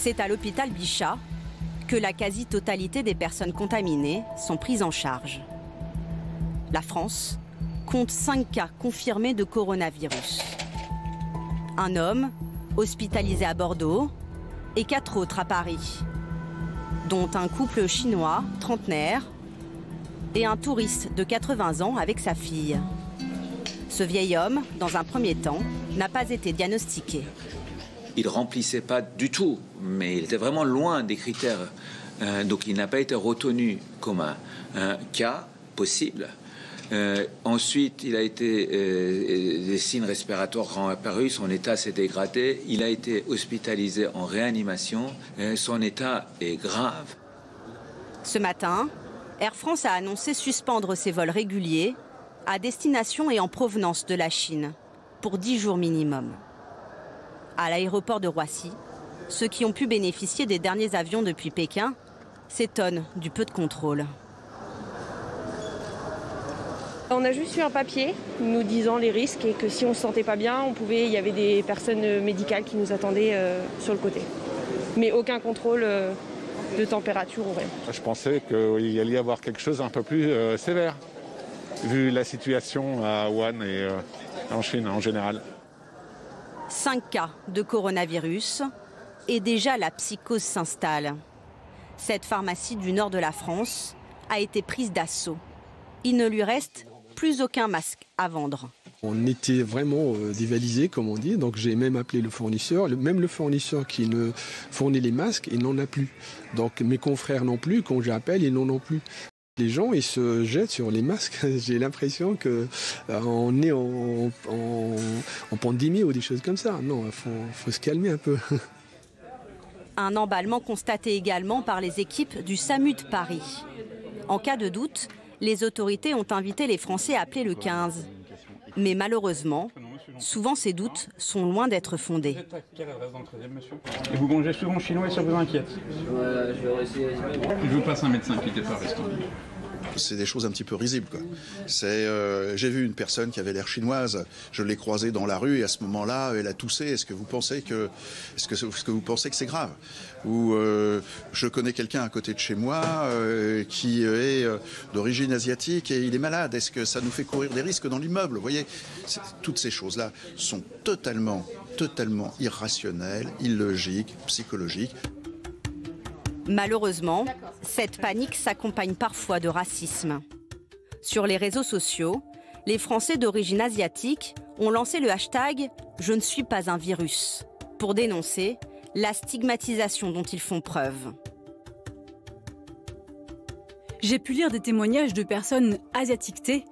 C'est à l'hôpital Bichat que la quasi-totalité des personnes contaminées sont prises en charge. La France compte 5 cas confirmés de coronavirus. Un homme hospitalisé à Bordeaux et 4 autres à Paris, dont un couple chinois trentenaire et un touriste de 80 ans avec sa fille. Ce vieil homme, dans un premier temps, n'a pas été diagnostiqué. Il ne remplissait pas du tout, mais il était vraiment loin des critères. Donc il n'a pas été retenu comme un cas possible. Ensuite, il a été des signes respiratoires ont apparu, son état s'est dégradé, il a été hospitalisé en réanimation, son état est grave. Ce matin, Air France a annoncé suspendre ses vols réguliers à destination et en provenance de la Chine pour 10 jours minimum. À l'aéroport de Roissy, ceux qui ont pu bénéficier des derniers avions depuis Pékin s'étonnent du peu de contrôle. On a juste eu un papier nous disant les risques et que si on ne se sentait pas bien, il y avait des personnes médicales qui nous attendaient sur le côté. Mais aucun contrôle de température ou rien. Je pensais qu'il allait y avoir quelque chose un peu plus sévère, vu la situation à Wuhan et en Chine en général. 5 cas de coronavirus et déjà la psychose s'installe. Cette pharmacie du nord de la France a été prise d'assaut. Il ne lui reste plus aucun masque à vendre. On était vraiment dévalisés, comme on dit, donc j'ai même appelé le fournisseur. Même le fournisseur qui ne fournit les masques, il n'en a plus. Donc mes confrères non plus, quand j'appelle, ils n'en ont plus. Les gens, ils se jettent sur les masques. J'ai l'impression qu'on est en pandémie ou des choses comme ça. Non, faut se calmer un peu. Un emballement constaté également par les équipes du SAMU de Paris. En cas de doute, les autorités ont invité les Français à appeler le 15. Mais malheureusement, souvent ces doutes sont loin d'être fondés. Et vous mangez souvent chinois et ça vous inquiète? Je vous passe un médecin qui n'était pas restant. C'est des choses un petit peu risibles, quoi. J'ai vu une personne qui avait l'air chinoise, je l'ai croisée dans la rue et à ce moment-là, elle a toussé. Est-ce que vous pensez que c'est grave? Ou je connais quelqu'un à côté de chez moi qui est d'origine asiatique et il est malade. Est-ce que ça nous fait courir des risques dans l'immeuble? Vous voyez, toutes ces choses-là sont totalement irrationnelles, illogiques, psychologiques. Malheureusement, cette panique s'accompagne parfois de racisme. Sur les réseaux sociaux, les Français d'origine asiatique ont lancé le hashtag « Je ne suis pas un virus » pour dénoncer la stigmatisation dont ils font preuve. J'ai pu lire des témoignages de personnes asiatiquetées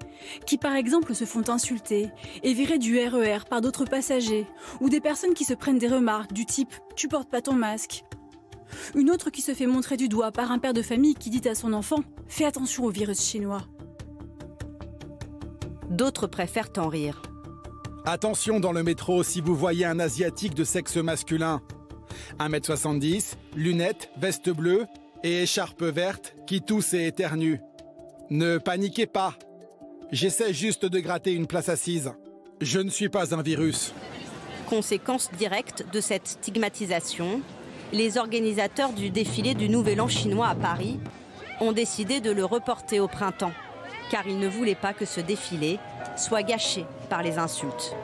qui, par exemple, se font insulter et virer du RER par d'autres passagers, ou des personnes qui se prennent des remarques du type « Tu portes pas ton masque ». Une autre qui se fait montrer du doigt par un père de famille qui dit à son enfant « Fais attention au virus chinois ». D'autres préfèrent en rire. Attention dans le métro si vous voyez un asiatique de sexe masculin. 1m70, lunettes, veste bleue et écharpe verte qui tousse et éternue. Ne paniquez pas. J'essaie juste de gratter une place assise. Je ne suis pas un virus. Conséquence directe de cette stigmatisation, les organisateurs du défilé du Nouvel An chinois à Paris ont décidé de le reporter au printemps, car ils ne voulaient pas que ce défilé soit gâché par les insultes.